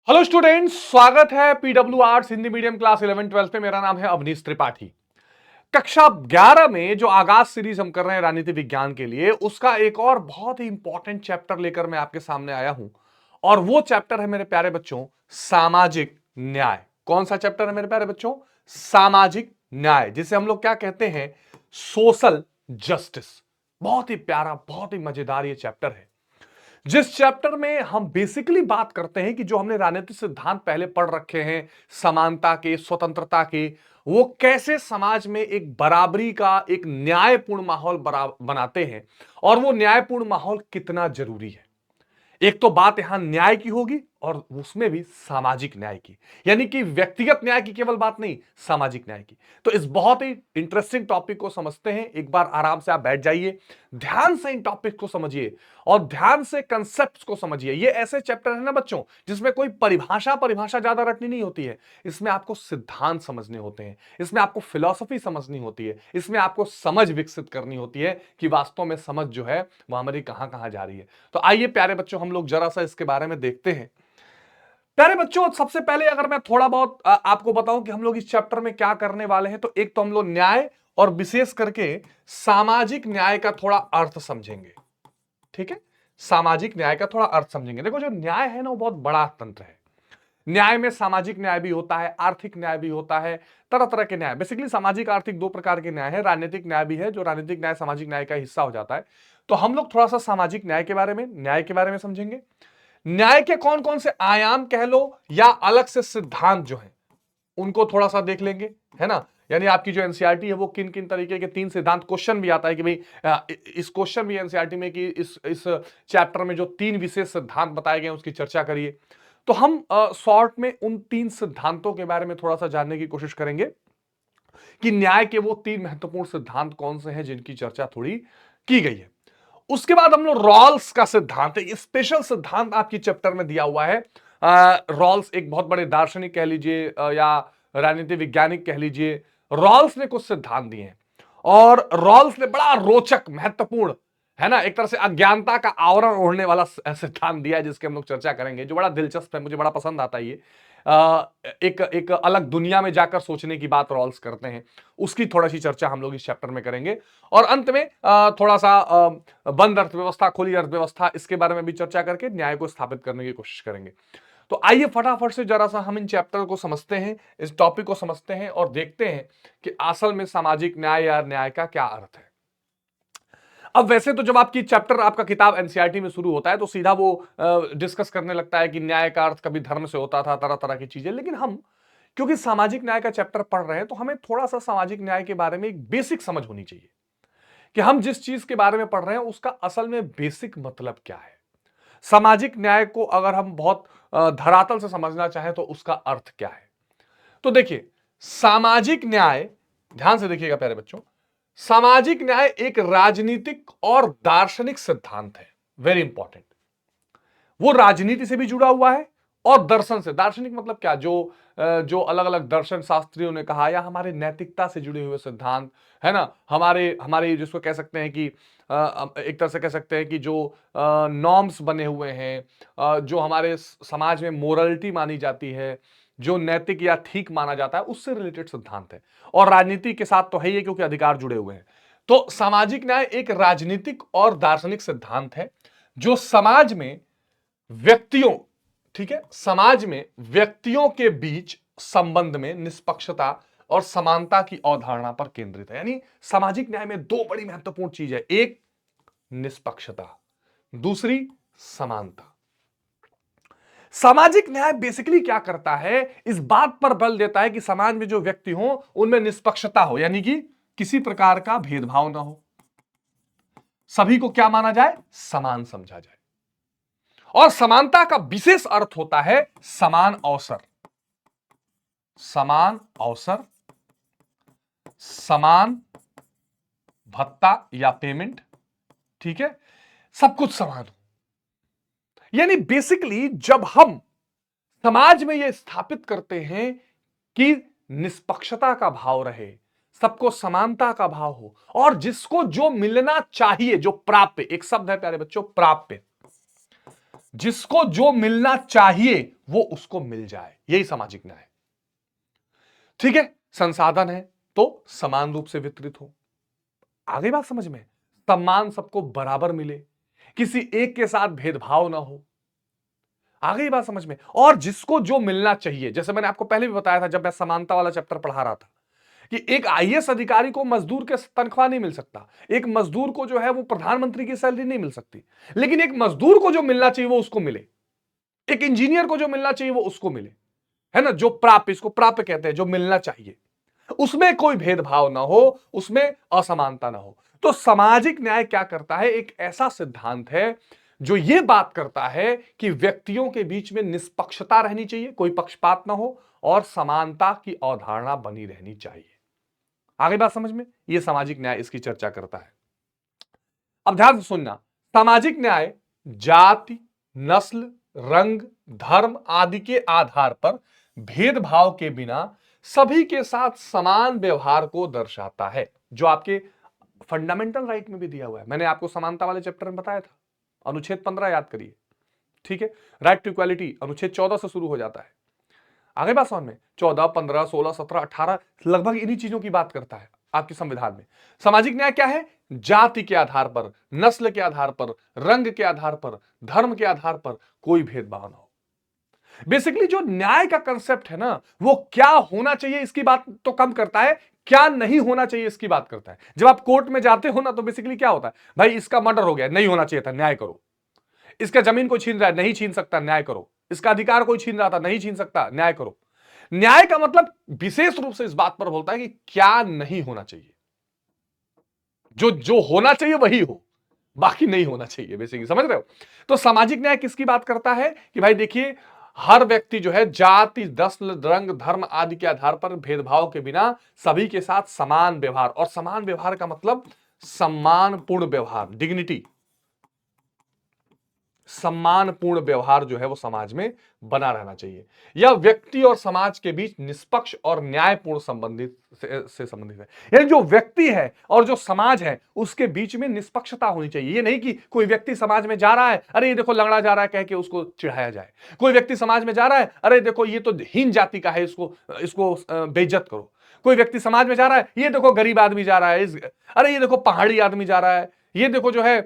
Hello students, स्वागत है PW arts Hindi medium class 11-12 पे। मेरा नाम है अवनीश त्रिपाठी। कक्षा 11 में जो आगाज सीरीज हम कर रहे हैं राजनीति विज्ञान के लिए, उसका एक और बहुत ही इंपॉर्टेंट चैप्टर लेकर मैं आपके सामने आया हूं। और वो चैप्टर है मेरे प्यारे बच्चों, सामाजिक न्याय। कौन सा चैप्टर है मेरे प्यारे बच्चों? सामाजिक न्याय, जिसे हम लोग क्या कहते हैं? Social justice. बहुत ही प्यारा, बहुत ही मजेदार ये चैप्टर है, जिस चैप्टर में हम बेसिकली बात करते हैं कि जो हमने राजनीतिक सिद्धांत पहले पढ़ रखे हैं, समानता के, स्वतंत्रता के, वो कैसे समाज में एक बराबरी का, एक न्यायपूर्ण माहौल बनाते हैं, और वो न्यायपूर्ण माहौल कितना जरूरी है। एक तो बात यहां न्याय की होगी और उसमें भी सामाजिक न्याय की, यानी कि व्यक्तिगत न्याय की केवल बात नहीं, सामाजिक न्याय की। तो इस बहुत ही इंटरेस्टिंग टॉपिक को समझते हैं। एक बार आराम से आप बैठ जाइए, ध्यान से इन टॉपिक को समझिए और ध्यान से कंसेप्ट्स को समझिए। ये ऐसे चैप्टर है ना बच्चों, जिसमें कोई परिभाषा परिभाषा ज्यादा रटनी नहीं होती है। इसमें आपको सिद्धांत समझने होते हैं, इसमें आपको फिलॉसफी समझनी होती है, इसमें आपको समझ विकसित करनी होती है कि वास्तव में समझ जो है वो हमारी कहां कहां जा रही है। तो आइए प्यारे बच्चों, हम लोग जरा सा इसके बारे में देखते हैं। प्यारे बच्चों, सबसे पहले अगर मैं थोड़ा बहुत आपको बताऊं कि हम लोग इस चैप्टर में क्या करने वाले हैं, तो एक तो हम लोग न्याय और विशेष करके सामाजिक न्याय का थोड़ा अर्थ समझेंगे। ठीक है, सामाजिक न्याय का थोड़ा अर्थ समझेंगे। देखो, जो न्याय है ना, वो बहुत बड़ा तंत्र है। न्याय में सामाजिक न्याय भी होता है, आर्थिक न्याय भी होता है, तरह तरह के न्याय। बेसिकली सामाजिक आर्थिक दो प्रकार के न्याय है। राजनीतिक न्याय भी है, जो राजनीतिक न्याय सामाजिक न्याय का हिस्सा हो जाता है। तो हम लोग थोड़ा सा सामाजिक न्याय के बारे में, न्याय के बारे में समझेंगे। न्याय के कौन कौन से आयाम कह लो या अलग से सिद्धांत जो है, उनको थोड़ा सा देख लेंगे, है ना। यानी आपकी जो एनसीईआरटी है वो किन किन तरीके के तीन सिद्धांत, क्वेश्चन भी आता है कि भाई इस क्वेश्चन भी एनसीईआरटी में कि इस चैप्टर में जो तीन विशेष सिद्धांत बताए गए उसकी चर्चा करिए। तो हम शॉर्ट में उन तीन सिद्धांतों के बारे में थोड़ा सा जानने की कोशिश करेंगे कि न्याय के वो तीन महत्वपूर्ण सिद्धांत कौन से हैं जिनकी चर्चा थोड़ी की गई है। उसके बाद हम लोग रॉल्स का सिद्धांत है, स्पेशल सिद्धांत आपकी चैप्टर में दिया हुआ है। रॉल्स एक बहुत बड़े दार्शनिक कह लीजिए या राजनीति वैज्ञानिक कह लीजिए। रॉल्स ने कुछ सिद्धांत दिए हैं और रॉल्स ने बड़ा रोचक, महत्वपूर्ण, है ना, एक तरह से अज्ञानता का आवरण ओढ़ने वाला सिद्धांत दिया है, जिसके हम लोग चर्चा करेंगे, जो बड़ा दिलचस्प है, मुझे बड़ा पसंद आता है ये। एक एक अलग दुनिया में जाकर सोचने की बात रॉल्स करते हैं, उसकी थोड़ी सी चर्चा हम लोग इस चैप्टर में करेंगे। और अंत में थोड़ा सा बंद अर्थव्यवस्था, खुली अर्थव्यवस्था, इसके बारे में भी चर्चा करके न्याय को स्थापित करने की कोशिश करेंगे। तो आइए फटाफट से जरा सा हम इन चैप्टर को समझते हैं, इस टॉपिक को समझते हैं और देखते हैं कि असल में सामाजिक न्याय या न्याय का क्या अर्थ है। अब वैसे तो जब आपकी चैप्टर, आपका किताब एनसीईआरटी में शुरू होता है तो सीधा वो डिस्कस करने लगता है कि न्याय का अर्थ कभी धर्म से होता था, तरह तरह की चीजें। लेकिन हम क्योंकि सामाजिक न्याय का चैप्टर पढ़ रहे हैं, तो हमें थोड़ा सा सामाजिक न्याय के बारे में एक बेसिक समझ होनी चाहिए कि हम जिस चीज के बारे में पढ़ रहे हैं उसका असल में बेसिक मतलब क्या है। सामाजिक न्याय को अगर हम बहुत धरातल से समझना चाहें तो उसका अर्थ क्या है। तो देखिए, सामाजिक न्याय, ध्यान से देखिएगा प्यारे बच्चों, सामाजिक न्याय एक राजनीतिक और दार्शनिक सिद्धांत है। Very important. वो राजनीति से भी जुड़ा हुआ है और दर्शन से। दार्शनिक मतलब क्या? जो अलग अलग दर्शन शास्त्रियों ने कहा, या हमारे नैतिकता से जुड़े हुए सिद्धांत, है ना, हमारे हमारे जिसको कह सकते हैं कि एक तरह से कह सकते हैं कि जो नॉर्म्स बने हुए हैं, जो हमारे समाज में मोरलिटी मानी जाती है, जो नैतिक या ठीक माना जाता है, उससे रिलेटेड सिद्धांत है। और राजनीति के साथ तो है ही, क्योंकि अधिकार जुड़े हुए हैं। तो सामाजिक न्याय एक राजनीतिक और दार्शनिक सिद्धांत है जो समाज में व्यक्तियों, ठीक है, समाज में व्यक्तियों के बीच संबंध में निष्पक्षता और समानता की अवधारणा पर केंद्रित है। यानी सामाजिक न्याय में दो बड़ी महत्वपूर्ण चीज है, एक निष्पक्षता, दूसरी समानता। सामाजिक न्याय बेसिकली क्या करता है, इस बात पर बल देता है कि समाज में जो व्यक्ति हो उनमें निष्पक्षता हो, यानी कि किसी प्रकार का भेदभाव ना हो, सभी को क्या माना जाए? समान समझा जाए। और समानता का विशेष अर्थ होता है समान अवसर, समान अवसर, समान भत्ता या पेमेंट, ठीक है, सब कुछ समान हो। यानी बेसिकली जब हम समाज में यह स्थापित करते हैं कि निष्पक्षता का भाव रहे, सबको समानता का भाव हो, और जिसको जो मिलना चाहिए, जो प्राप्य, एक शब्द है प्यारे बच्चों, प्राप्य, जिसको जो मिलना चाहिए वो उसको मिल जाए, यही सामाजिक न्याय। ठीक है, संसाधन है तो समान रूप से वितरित हो। आगे बात समझ में, सम्मान सबको बराबर मिले, किसी एक के साथ भेदभाव ना हो। आगे बात समझ में, और जिसको जो मिलना चाहिए, जैसे मैंने आपको पहले भी बताया था जब मैं समानता वाला चैप्टर पढ़ा रहा था कि एक आईएएस अधिकारी को मजदूर के तनख्वाह नहीं मिल सकता, एक मजदूर को जो है वो प्रधानमंत्री की सैलरी नहीं मिल सकती, लेकिन एक मजदूर को जो मिलना चाहिए वो उसको मिले, एक इंजीनियर को जो मिलना चाहिए वो उसको मिले, है ना, जो प्राप्य, इसको प्राप्य कहते हैं, जो मिलना चाहिए, उसमें कोई भेदभाव ना हो, उसमें असमानता ना हो। तो सामाजिक न्याय क्या करता है, एक ऐसा सिद्धांत है जो यह बात करता है कि व्यक्तियों के बीच में निष्पक्षता रहनी चाहिए, कोई पक्षपात ना हो, और समानता की अवधारणा बनी रहनी चाहिए। आगे बात समझ में, यह सामाजिक न्याय इसकी चर्चा करता है। अब ध्यान से सुनना, सामाजिक न्याय जाति, नस्ल, रंग, धर्म आदि के आधार पर भेदभाव के बिना सभी के साथ समान व्यवहार को दर्शाता है, जो आपके फंडामेंटल राइट में भी दिया हुआ है। मैंने आपको समानता वाले चैप्टर में बताया था, अनुच्छेद 15 याद करिए। ठीक है, राइट टू इक्वालिटी अनुच्छेद 14 से शुरू हो जाता है। आगे बात समझ में, 14, 15, 16, 17, 18 लगभग इन्हीं चीजों की बात करता है आपके संविधान में। सामाजिक न्याय क्या है, जाति के आधार पर, नस्ल के आधार पर, रंग के आधार पर, धर्म के आधार पर कोई भेदभाव ना हो। बेसिकली जो न्याय का कंसेप्ट है ना, वो क्या होना चाहिए इसकी बात तो कम करता है, क्या नहीं होना चाहिए इसकी बात करता है। जब आप कोर्ट में जाते हो ना, तो बेसिकली क्या होता है, भाई इसका मर्डर हो गया, नहीं होना चाहिए था, न्याय करो। इसका जमीन कोई छीन रहा है, नहीं छीन सकता, न्याय करो। इसका अधिकार कोई छीन रहा था, नहीं छीन सकता, न्याय करो। न्याय का मतलब विशेष रूप से इस बात पर बोलता है कि क्या नहीं होना चाहिए, जो जो होना चाहिए वही हो, बाकी नहीं होना चाहिए, बेसिकली समझ रहे हो। तो सामाजिक न्याय किसकी बात करता है कि भाई देखिए, हर व्यक्ति जो है जाति, नस्ल, रंग, धर्म आदि के आधार पर भेदभाव के बिना सभी के साथ समान व्यवहार, और समान व्यवहार का मतलब सम्मानपूर्ण व्यवहार, डिग्निटी, सम्मानपूर्ण व्यवहार जो है वो समाज में बना रहना चाहिए। यह व्यक्ति और समाज के बीच निष्पक्ष और न्यायपूर्ण से संबंधित है। यानी जो व्यक्ति है और जो समाज है उसके बीच में निष्पक्षता होनी चाहिए। ये नहीं कि कोई व्यक्ति समाज में जा रहा है, अरे ये देखो लंगड़ा जा रहा है कह के उसको चिढ़ाया जाए। कोई व्यक्ति समाज में जा रहा है, अरे देखो ये तो हीन जाति का है, इसको बेइज्जत करो। कोई व्यक्ति समाज में जा रहा है, ये देखो गरीब आदमी जा रहा है, अरे ये देखो पहाड़ी आदमी जा रहा है, ये देखो जो है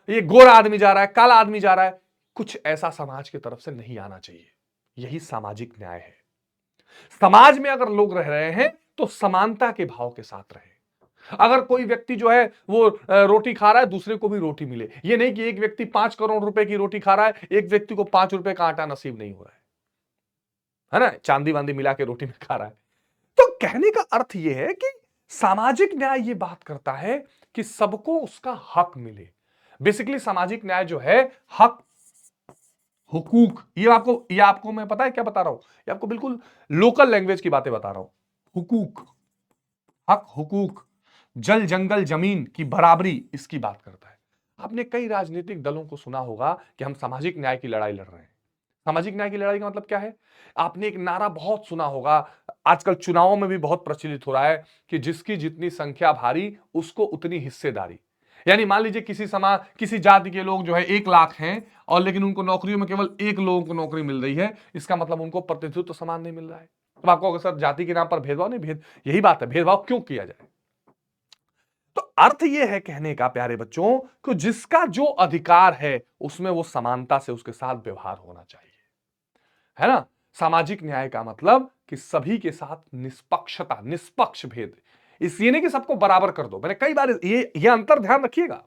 ये गोरा आदमी जा रहा है, काला आदमी जा रहा है। कुछ ऐसा समाज की तरफ से नहीं आना चाहिए। यही सामाजिक न्याय है। समाज में अगर लोग रह रहे हैं तो समानता के भाव के साथ रहे। अगर कोई व्यक्ति जो है वो रोटी खा रहा है, दूसरे को भी रोटी मिले। ये नहीं कि एक व्यक्ति 5 करोड़ रुपए की रोटी खा रहा है, एक व्यक्ति को 5 रुपए का आटा नसीब नहीं हो रहा है ना, चांदी वांदी मिला के रोटी में खा रहा है। तो कहने का अर्थ यह है कि सामाजिक न्याय ये बात करता है कि सबको उसका हक मिले। बेसिकली सामाजिक न्याय जो है हक, हुकूक, ये आपको मैं पता है क्या बता रहा हूं, ये आपको बिल्कुल लोकल लैंग्वेज की बातें बता रहा हूं। हुकूक, हक, हुकूक, जल, जंगल, जमीन की बराबरी, इसकी बात करता है। आपने कई राजनीतिक दलों को सुना होगा कि हम सामाजिक न्याय की लड़ाई लड़ रहे हैं। सामाजिक न्याय की लड़ाई का मतलब क्या है? आपने एक नारा बहुत सुना होगा, आजकल चुनावों में भी बहुत प्रचलित हो रहा है कि जिसकी जितनी संख्या भारी उसको उतनी हिस्सेदारी। यानी मान लीजिए किसी जाति के लोग जो है 1 लाख हैं और लेकिन उनको नौकरियों में केवल 1 लोगों को नौकरी मिल रही है, इसका मतलब उनको प्रतिनिधित्व तो समान नहीं मिल रहा है। तो आपको अगर सर जाति के नाम पर भेदभाव नहीं, यही बात है, भेदभाव क्यों किया जाए? तो अर्थ यह है कहने का प्यारे बच्चों कि जिसका जो अधिकार है उसमें वो समानता से उसके साथ व्यवहार होना चाहिए, है ना। सामाजिक न्याय का मतलब कि सभी के साथ निष्पक्षता, निष्पक्ष भेद, इसलिए नहीं कि सबको बराबर कर दो। मैंने कई बार ये अंतर ध्यान रखिएगा,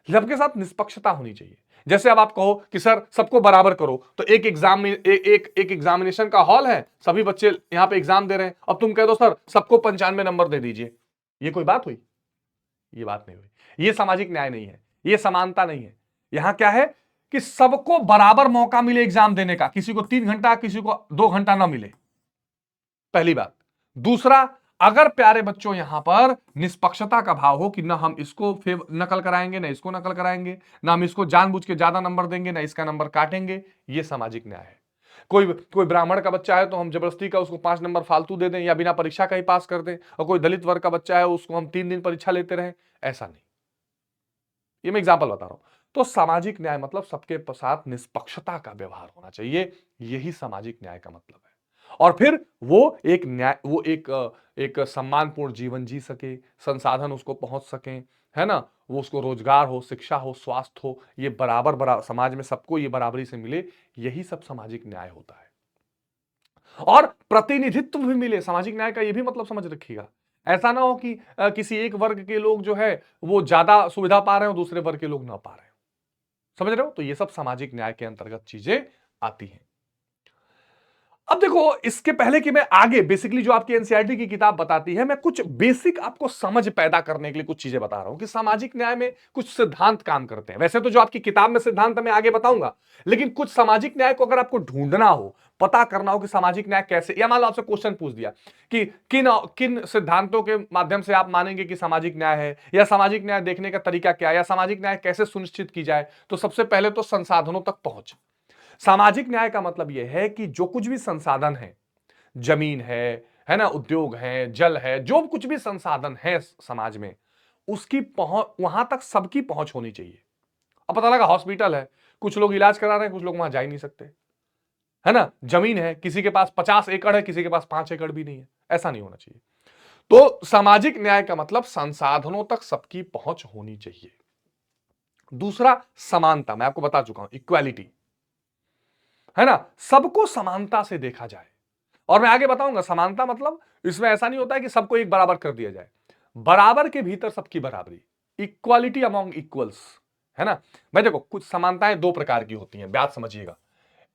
सबके साथ निष्पक्षता होनी चाहिए। जैसे अब आप कहो कि सर सबको बराबर करो, तो एक एग्जाम में एक एग्जामिनेशन का हॉल है, सभी बच्चे यहां पे एग्जाम दे रहे हैं, अब तुम कह दो सर सबको 95 नंबर दे दीजिए, ये कोई बात हुई? ये बात नहीं हुई। ये सामाजिक न्याय नहीं है, ये समानता नहीं है। यहां क्या है कि सबको बराबर मौका मिले एग्जाम देने का, किसी को 3 घंटा, किसी को 2 घंटा ना मिले, पहली बात। दूसरा, अगर प्यारे बच्चों यहां पर निष्पक्षता का भाव हो कि ना हम इसको नकल कराएंगे, ना इसको नकल कराएंगे, ना हम इसको जानबूझ के ज्यादा नंबर देंगे, ना इसका नंबर काटेंगे, ये सामाजिक न्याय है। कोई ब्राह्मण का बच्चा है तो हम जबरदस्ती का उसको 5 नंबर फालतू दे दें या बिना परीक्षा का ही पास कर दें, और कोई दलित वर्ग का बच्चा है उसको हम 3 दिन परीक्षा लेते रहें, ऐसा नहीं। ये मैं एग्जांपल बता रहा हूं। तो सामाजिक न्याय मतलब सबके साथ निष्पक्षता का व्यवहार होना चाहिए, यही सामाजिक न्याय का मतलब है। और फिर वो एक सम्मानपूर्ण जीवन जी सके, संसाधन उसको पहुंच सके, है ना, वो उसको रोजगार हो, शिक्षा हो, स्वास्थ्य हो, ये बराबर समाज में सबको ये बराबरी से मिले, यही सब सामाजिक न्याय होता है। और प्रतिनिधित्व भी मिले, सामाजिक न्याय का ये भी मतलब समझ रखिएगा। ऐसा ना हो कि किसी एक वर्ग के लोग जो है वो ज्यादा सुविधा पा रहे हो, दूसरे वर्ग के लोग ना पा रहे हो। समझ रहे हो? तो ये सब सामाजिक न्याय के अंतर्गत चीजें आती हैं। अब देखो, इसके पहले कि मैं आगे बेसिकली जो आपकी एनसीईआरटी की किताब बताती है, मैं कुछ बेसिक आपको समझ पैदा करने के लिए कुछ चीजें बता रहा हूं कि सामाजिक न्याय में कुछ सिद्धांत काम करते हैं। वैसे तो जो आपकी किताब में सिद्धांत मैं आगे बताऊंगा, लेकिन कुछ सामाजिक न्याय को अगर आपको ढूंढना हो, पता करना हो कि सामाजिक न्याय कैसे, या मान लो आपसे क्वेश्चन पूछ दिया कि किन किन सिद्धांतों के माध्यम से आप मानेंगे कि सामाजिक न्याय है, या सामाजिक न्याय देखने का तरीका क्या है, या सामाजिक न्याय कैसे सुनिश्चित की जाए, तो सबसे पहले तो संसाधनों तक पहुंच। सामाजिक न्याय का मतलब यह है कि जो कुछ भी संसाधन है, जमीन है ना, उद्योग है, जल है, जो कुछ भी संसाधन है समाज में, उसकी पहुंच, वहां तक सबकी पहुंच होनी चाहिए। अब पता लगा हॉस्पिटल है, कुछ लोग इलाज करा रहे हैं, कुछ लोग वहां जा ही नहीं सकते, है ना, जमीन है, किसी के पास 50 एकड़ है, किसी के पास 5 एकड़ भी नहीं है, ऐसा नहीं होना चाहिए। तो सामाजिक न्याय का मतलब संसाधनों तक सबकी पहुंच होनी चाहिए। दूसरा, समानता, मैं आपको बता चुका हूं, इक्वालिटी, है ना, सबको समानता से देखा जाए। और मैं आगे बताऊंगा समानता मतलब इसमें ऐसा नहीं होता है कि सबको एक बराबर कर दिया जाए, बराबर के भीतर सबकी बराबरी, इक्वालिटी अमॉन्ग इक्वल्स, है ना। मैं देखो, कुछ समानताएं दो प्रकार की होती हैं, बात समझिएगा।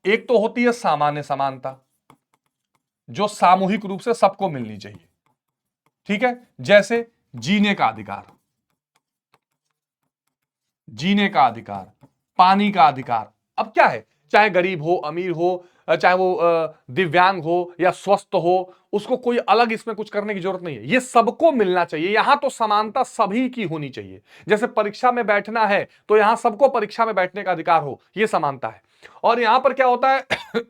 एक तो होती है सामान्य समानता, जो सामूहिक रूप से सबको मिलनी चाहिए, ठीक है, जैसे जीने का अधिकार, जीने का अधिकार, पानी का अधिकार। अब क्या है, चाहे गरीब हो, अमीर हो, चाहे वो दिव्यांग हो या स्वस्थ हो, उसको कोई अलग इसमें कुछ करने की जरूरत नहीं है, ये सबको मिलना चाहिए। यहां तो समानता सभी की होनी चाहिए। जैसे परीक्षा में बैठना है तो यहां सबको परीक्षा में बैठने का अधिकार हो, यह समानता है। और यहां पर क्या होता है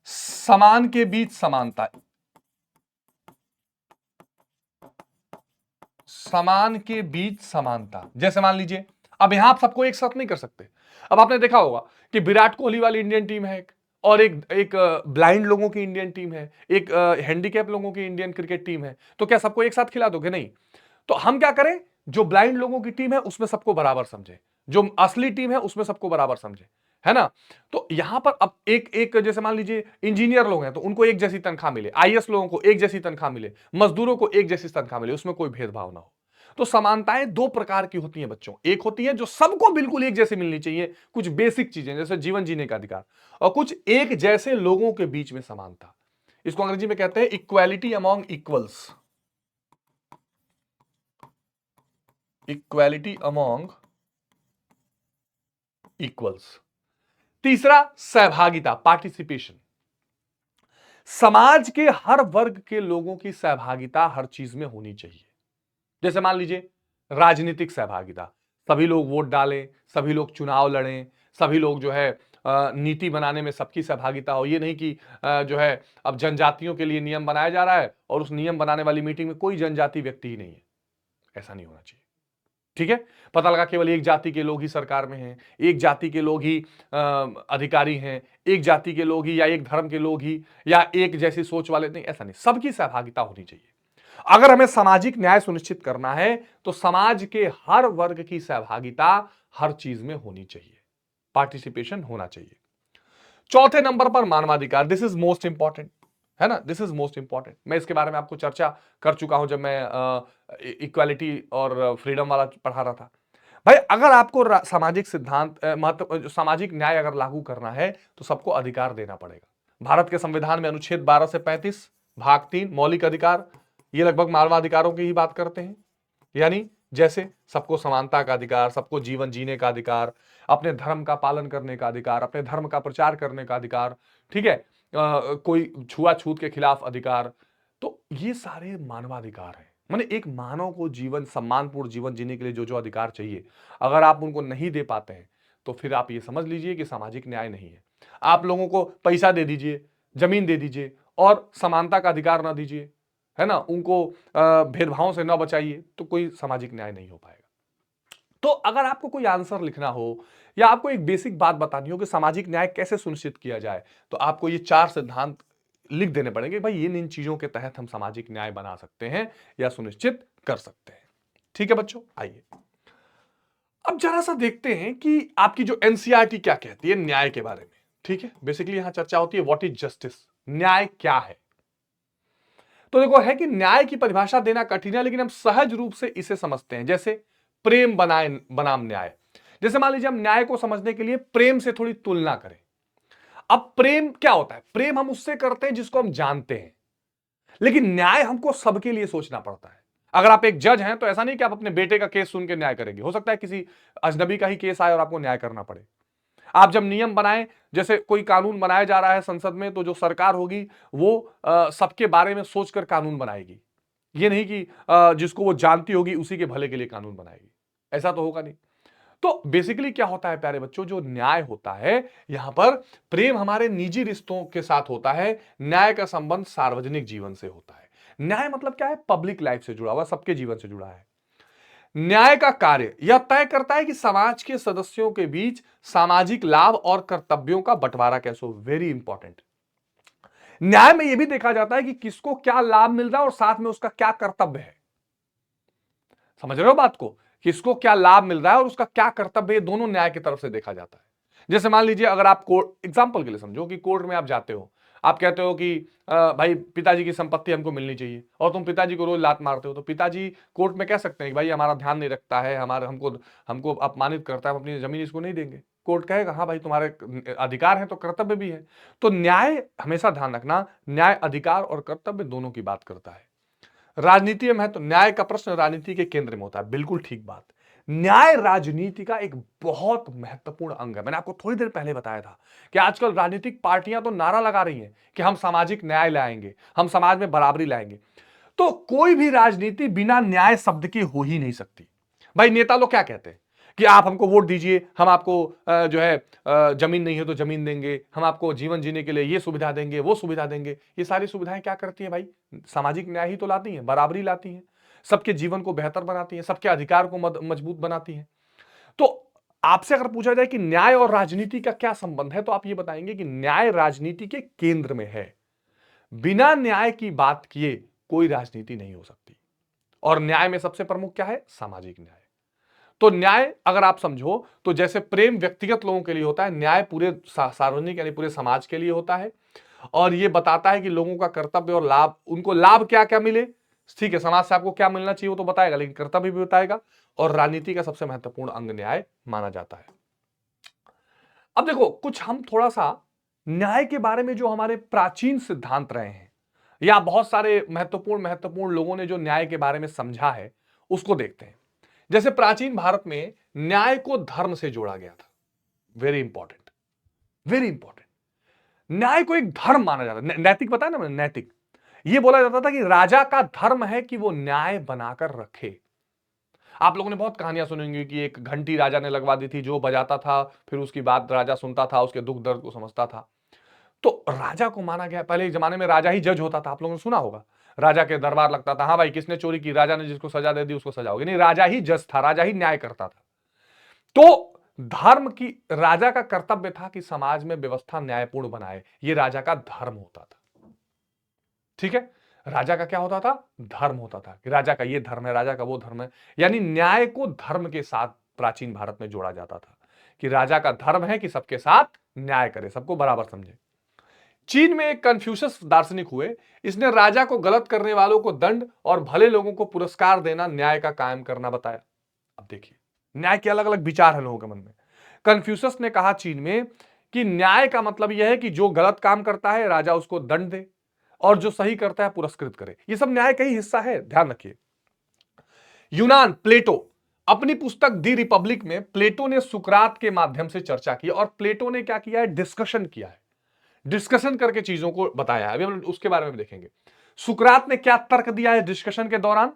समान के बीच समानता, समान के बीच समानता। जैसे मान लीजिए, अब यहां आप सबको एक साथ नहीं कर सकते। अब आपने देखा होगा कि विराट कोहली वाली इंडियन टीम है एक, और एक एक ब्लाइंड लोगों की इंडियन टीम है, एक हैंडीकैप लोगों की इंडियन क्रिकेट टीम है, तो क्या सबको एक साथ खिला दोगे? नहीं। तो हम क्या करें, जो ब्लाइंड लोगों की टीम है उसमें सबको बराबर समझे, जो असली टीम है उसमें सबको बराबर समझे, है ना। तो यहां पर अब एक एक जैसे मान लीजिए इंजीनियर लोग हैं तो उनको एक जैसी तनख्वाह मिले, आईएएस लोगों को एक जैसी तनख्वाह मिले, मजदूरों को एक जैसी तनख्वाह मिले, उसमें कोई भेदभाव ना हो। तो समानताएं दो प्रकार की होती हैं बच्चों, एक होती है जो सबको बिल्कुल एक जैसे मिलनी चाहिए, कुछ बेसिक चीजें जैसे जीवन जीने का अधिकार, और कुछ एक जैसे लोगों के बीच में समानता। इसको अंग्रेजी में कहते हैं equality among equals, equality among equals. तीसरा, सहभागिता, पार्टिसिपेशन, समाज के हर वर्ग के लोगों की सहभागिता हर चीज में होनी चाहिए। जैसे मान लीजिए राजनीतिक सहभागिता, सभी लोग वोट डालें, सभी लोग चुनाव लड़ें, सभी लोग जो है नीति बनाने में सबकी सहभागिता हो। ये नहीं कि जो है अब जनजातियों के लिए नियम बनाया जा रहा है और उस नियम बनाने वाली मीटिंग में कोई जनजाति व्यक्ति ही नहीं है, ऐसा नहीं होना चाहिए, ठीक है। पता लगा केवल एक जाति के लोग ही सरकार में हैं, एक जाति के लोग ही अधिकारी हैं, एक जाति के लोग ही या एक धर्म के लोग ही या एक जैसी सोच वाले, नहीं, ऐसा नहीं, सबकी सहभागिता होनी चाहिए। अगर हमें सामाजिक न्याय सुनिश्चित करना है तो समाज के हर वर्ग की सहभागिता हर चीज में होनी चाहिए, पार्टिसिपेशन होना चाहिए। चौथे नंबर पर मानवाधिकार, दिस इज मोस्ट इंपॉर्टेंट, है ना, दिस इज मोस्ट इंपॉर्टेंट। मैं इसके बारे में आपको चर्चा कर चुका हूं जब मैं इक्वालिटी और फ्रीडम वाला पढ़ा रहा था। भाई, अगर आपको सामाजिक सिद्धांत महत्व सामाजिक न्याय अगर लागू करना है तो सबको अधिकार देना पड़ेगा। भारत के संविधान में अनुच्छेद 12 से 35 भाग 3 मौलिक अधिकार, ये लगभग मानवाधिकारों की ही बात करते हैं। यानी जैसे सबको समानता का अधिकार, सबको जीवन जीने का अधिकार, अपने धर्म का पालन करने का अधिकार, अपने धर्म का प्रचार करने का अधिकार, ठीक है, कोई छुआछूत के खिलाफ अधिकार। तो ये सारे मानवाधिकार हैं। माने एक मानव को जीवन, सम्मानपूर्ण जीवन जीने के लिए जो जो अधिकार चाहिए, अगर आप उनको नहीं दे पाते हैं तो फिर आप ये समझ लीजिए कि सामाजिक न्याय नहीं है। आप लोगों को पैसा दे दीजिए, जमीन दे दीजिए और समानता का अधिकार ना दीजिए, है ना, उनको भेदभाव से ना बचाइए, तो कोई सामाजिक न्याय नहीं हो पाएगा। तो अगर आपको कोई आंसर लिखना हो या आपको एक बेसिक बात बतानी हो कि सामाजिक न्याय कैसे सुनिश्चित किया जाए, तो आपको ये 4 सिद्धांत लिख देने पड़ेंगे। भाई इन चीजों के तहत हम सामाजिक न्याय बना सकते हैं या सुनिश्चित कर सकते हैं। ठीक है बच्चों, आइए अब जरा सा देखते हैं कि आपकी जो एनसीईआरटी क्या कहती है न्याय के बारे में। ठीक है, बेसिकली यहां चर्चा होती है व्हाट इज जस्टिस, न्याय क्या है। तो देखो है कि न्याय की परिभाषा देना कठिन है, लेकिन हम सहज रूप से इसे समझते हैं। जैसे प्रेम बनाए बनाम न्याय। जैसे मान लीजिए हम न्याय को समझने के लिए प्रेम से थोड़ी तुलना करें। अब प्रेम क्या होता है? प्रेम हम उससे करते हैं जिसको हम जानते हैं, लेकिन न्याय हमको सबके लिए सोचना पड़ता है। अगर आप एक जज हैं तो ऐसा नहीं कि आप अपने बेटे का केस सुन के न्याय करेंगे। हो सकता है किसी अजनबी का ही केस आए और आपको न्याय करना पड़े। आप जब नियम बनाएं, जैसे कोई कानून बनाया जा रहा है संसद में, तो जो सरकार होगी वो सबके बारे में सोचकर कानून बनाएगी। ये नहीं कि जिसको वो जानती होगी उसी के भले के लिए कानून बनाएगी। ऐसा तो होगा नहीं। तो बेसिकली क्या होता है प्यारे बच्चों, जो न्याय होता है यहां पर प्रेम हमारे निजी रिश्तों के साथ होता है, न्याय का संबंध सार्वजनिक जीवन से होता है। न्याय मतलब क्या है? पब्लिक लाइफ से जुड़ा हुआ, सबके जीवन से जुड़ा है। न्याय का कार्य यह तय करता है कि समाज के सदस्यों के बीच सामाजिक लाभ और कर्तव्यों का बंटवारा कैसे हो। Very important. न्याय में यह भी देखा जाता है कि किसको क्या लाभ मिल रहा है और साथ में उसका क्या कर्तव्य है। समझ रहे हो बात को? किसको क्या लाभ मिल रहा है और उसका क्या कर्तव्य है, दोनों न्याय की तरफ से देखा जाता है। जैसे मान लीजिए अगर आप कोर्ट, एग्जांपल के लिए समझो कि कोर्ट में आप जाते हो, आप कहते हो कि भाई पिताजी की संपत्ति हमको मिलनी चाहिए, और तुम पिताजी को रोज लात मारते हो, तो पिताजी कोर्ट में कह सकते हैं कि भाई हमारा ध्यान नहीं रखता है, हमारे हमको हमको अपमानित करता है, हम अपनी जमीन इसको नहीं देंगे। कोर्ट कहेगा हाँ भाई तुम्हारे अधिकार है तो कर्तव्य भी है। तो न्याय, हमेशा ध्यान रखना, न्याय अधिकार और कर्तव्य दोनों की बात करता है। राजनीति में है तो न्याय का प्रश्न राजनीति के केंद्र में होता है। बिल्कुल ठीक बात। न्याय राजनीति का एक बहुत महत्वपूर्ण अंग है। मैंने आपको थोड़ी देर पहले बताया था कि आजकल राजनीतिक पार्टियां तो नारा लगा रही हैं कि हम सामाजिक न्याय लाएंगे, हम समाज में बराबरी लाएंगे। तो कोई भी राजनीति बिना न्याय शब्द के हो ही नहीं सकती। भाई नेता लोग क्या कहते हैं कि आप हमको वोट दीजिए, हम आपको जो है जमीन नहीं है तो जमीन देंगे, हम आपको जीवन जीने के लिए ये सुविधा देंगे, वो सुविधा देंगे। ये सारी सुविधाएं क्या करती है भाई? सामाजिक न्याय ही तो लाती हैं, बराबरी लाती हैं, सबके जीवन को बेहतर बनाती हैं, सबके अधिकार को मजबूत बनाती हैं। तो आपसे अगर पूछा जाए कि न्याय और राजनीति का क्या संबंध है, तो आप ये बताएंगे कि न्याय राजनीति के केंद्र में है। बिना न्याय की बात किए कोई राजनीति नहीं हो सकती। और न्याय में सबसे प्रमुख क्या है? सामाजिक न्याय। तो न्याय अगर आप समझो तो जैसे प्रेम व्यक्तिगत लोगों के लिए होता है, न्याय पूरे सार्वजनिक यानी पूरे समाज के लिए होता है। और ये बताता है कि लोगों का कर्तव्य और लाभ, उनको लाभ क्या क्या मिले। ठीक है, समाज से आपको क्या मिलना चाहिए वो तो बताएगा, लेकिन कर्तव्य भी बताएगा। और राजनीति का सबसे महत्वपूर्ण अंग न्याय माना जाता है। अब देखो कुछ हम थोड़ा सा न्याय के बारे में जो हमारे प्राचीन सिद्धांत रहे हैं, या बहुत सारे महत्वपूर्ण महत्वपूर्ण लोगों ने जो न्याय के बारे में समझा है, उसको देखते हैं। जैसे प्राचीन भारत में न्याय को धर्म से जोड़ा गया था। Very important, very important. न्याय को एक धर्म माना जाता है। नैतिक बताया ना मैंने, नैतिक। यह बोला जाता था कि राजा का धर्म है कि वो न्याय बनाकर रखे। आप लोगों ने बहुत कहानियां सुनी होंगी कि एक घंटी राजा ने लगवा दी थी, जो बजाता था, फिर उसकी बात राजा सुनता था, उसके दुख दर्द को समझता था। तो राजा को माना गया, पहले जमाने में राजा ही जज होता था, आप लोगों ने सुना होगा। राजा के दरबार लगता था, हाँ भाई किसने चोरी की, राजा ने जिसको सजा दे दी उसको सजा होगी। नहीं, राजा ही जज था, राजा ही न्याय करता था। तो धर्म की, राजा का कर्तव्य था कि समाज में व्यवस्था न्यायपूर्ण बनाए, ये राजा का धर्म होता था। ठीक है, राजा का क्या होता था? धर्म होता था कि राजा का ये धर्म है, राजा का वो धर्म है। यानी न्याय को धर्म के साथ प्राचीन भारत में जोड़ा जाता था कि राजा का धर्म है कि सबके साथ न्याय करे, सबको बराबर समझे। चीन में एक कन्फ्यूशियस दार्शनिक हुए, इसने राजा को गलत करने वालों को दंड और भले लोगों को पुरस्कार देना न्याय का कायम करना बताया। अब देखिए, न्याय के अलग अलग विचार है लोगों के मन में। कन्फ्यूशियस ने कहा चीन में कि न्याय का मतलब यह है कि जो गलत काम करता है राजा उसको दंड दे, और जो सही करता है पुरस्कृत करे। ये सब न्याय का ही हिस्सा है, ध्यान रखिए। यूनान, प्लेटो, अपनी पुस्तक दी रिपब्लिक में प्लेटो ने सुकरात के माध्यम से चर्चा की, और प्लेटो ने क्या किया है? डिस्कशन किया है, डिस्कशन करके चीजों को बताया है। अभी हम उसके बारे में देखेंगे। सुकरात ने क्या तर्क दिया है डिस्कशन के दौरान?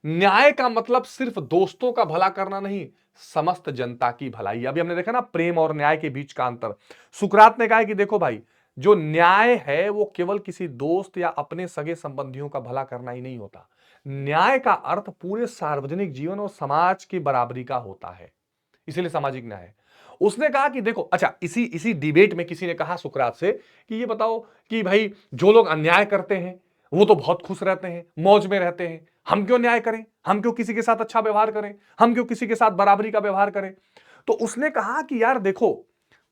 न्याय का मतलब सिर्फ दोस्तों का भला करना नहीं, समस्त जनता की भलाई। अभी हमने देखा ना प्रेम और न्याय के बीच का अंतर। सुकरात ने कहा है कि देखो भाई, जो न्याय है वो केवल किसी दोस्त या अपने सगे संबंधियों का भला करना ही नहीं होता। न्याय का अर्थ पूरे सार्वजनिक जीवन और समाज की बराबरी का होता है, इसीलिए सामाजिक न्याय है। उसने कहा कि देखो, अच्छा, इसी इसी डिबेट में किसी ने कहा सुकरात से कि ये बताओ कि भाई जो लोग अन्याय करते हैं वो तो बहुत खुश रहते हैं, मौज में रहते हैं, हम क्यों न्याय करें, हम क्यों किसी के साथ अच्छा व्यवहार करें, हम क्यों किसी के साथ बराबरी का व्यवहार करें। तो उसने कहा कि यार देखो,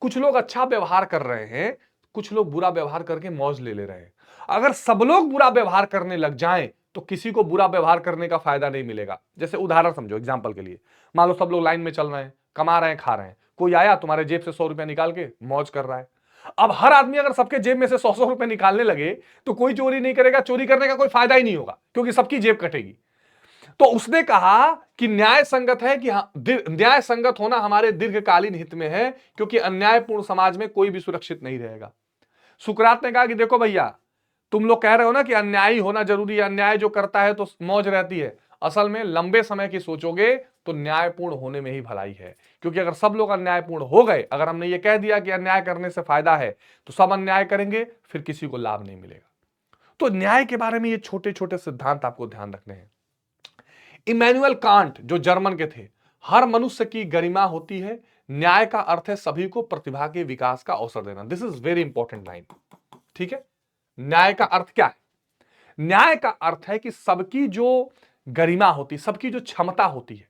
कुछ लोग अच्छा व्यवहार कर रहे हैं, कुछ लोग बुरा व्यवहार करके मौज ले ले रहे हैं। अगर सब लोग बुरा व्यवहार करने लग जाएं तो किसी को बुरा व्यवहार करने का फायदा नहीं मिलेगा। जैसे उदाहरण समझो, एग्जांपल के लिए, मान लो सब लोग लाइन में चल रहे हैं, कमा रहे हैं, खा रहे हैं, कोई आया तुम्हारे जेब से 100 रुपया निकाल के मौज कर रहा है। अब हर आदमी अगर सबके जेब में से 100-100 रुपए निकालने लगे तो कोई चोरी नहीं करेगा, चोरी करने का कोई फायदा ही नहीं होगा क्योंकि सबकी जेब कटेगी। तो उसने कहा कि न्याय संगत है कि न्याय संगत होना हमारे दीर्घकालीन हित में है, क्योंकि अन्यायपूर्ण समाज में कोई भी सुरक्षित नहीं रहेगा। सुकरात ने कहा कि देखो भैया, तुम लोग कह रहे हो ना कि अन्यायी होना जरूरी है, अन्याय जो करता है तो मौज रहती है। असल में लंबे समय की सोचोगे तो न्यायपूर्ण होने में ही भलाई है, क्योंकि अगर सब लोग अन्यायपूर्ण हो गए, अगर हमने ये कह दिया कि अन्याय करने से फायदा है, तो सब अन्याय करेंगे, फिर किसी को लाभ नहीं मिलेगा। तो न्याय के बारे में ये छोटे छोटे सिद्धांत आपको ध्यान रखने हैं। इमैनुअल कांट जो जर्मन के थे, हर मनुष्य की गरिमा होती है, न्याय का अर्थ है सभी को प्रतिभा के विकास का अवसर देना। This is very important line. ठीक है, न्याय का अर्थ क्या है? न्याय का अर्थ है कि सबकी जो गरिमा होती, सबकी जो क्षमता होती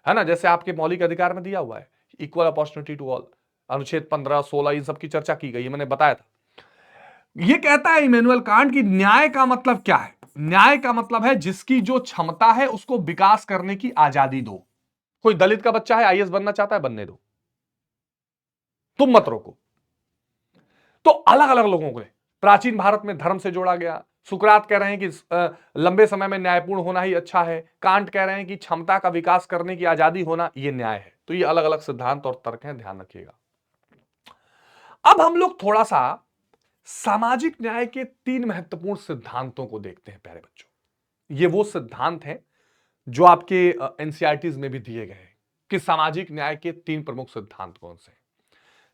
है ना, जैसे आपके मौलिक अधिकार में दिया हुआ है इक्वल अपॉर्चुनिटी टू ऑल, अनुच्छेद 15, 16, इन सब की चर्चा की गई है, मैंने बताया था। ये कहता है इमैनुअल कांट कि न्याय का मतलब क्या है? न्याय का मतलब है जिसकी जो क्षमता है उसको विकास करने की आजादी दो। कोई दलित का बच्चा है, आईएएस बनना चाहता है, बनने दो, तुम मत रोको। तो अलग अलग लोगों को प्राचीन भारत में धर्म से जोड़ा गया। सुकरात कह रहे हैं कि लंबे समय में न्यायपूर्ण होना ही अच्छा है। कांट कह रहे हैं कि क्षमता का विकास करने की आजादी होना ये न्याय है। तो ये अलग अलग सिद्धांत और तर्क हैं, ध्यान रखिएगा। अब हम लोग थोड़ा सा सामाजिक न्याय के 3 महत्वपूर्ण सिद्धांतों को देखते हैं प्यारे बच्चों। ये वो सिद्धांत हैं जो आपके एनसीईआरटीज में भी दिए गए हैं कि सामाजिक न्याय के 3 प्रमुख सिद्धांत कौन से हैं।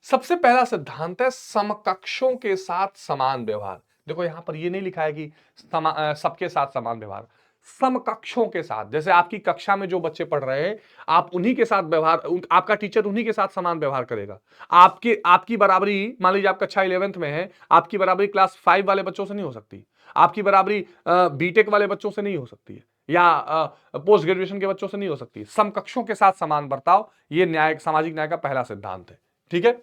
सबसे पहला सिद्धांत है समकक्षों के साथ समान व्यवहार। देखो यहां पर ये नहीं लिखा है कि सबके साथ समान व्यवहार, समकक्षों के साथ। जैसे आपकी कक्षा में जो बच्चे पढ़ रहे हैं, आप उन्हीं के साथ व्यवहार, आपका टीचर उन्हीं के साथ समान व्यवहार करेगा। आपकी बराबरी, मान लीजिए आप कक्षा 11th में है, आपकी बराबरी क्लास 5 वाले बच्चों से नहीं हो सकती, आपकी बराबरी बीटेक वाले बच्चों से नहीं हो सकती है, या पोस्ट ग्रेजुएशन के बच्चों से नहीं हो सकती। समकक्षों के साथ समान बर्ताव, ये न्याय, सामाजिक न्याय का पहला सिद्धांत है। ठीक है,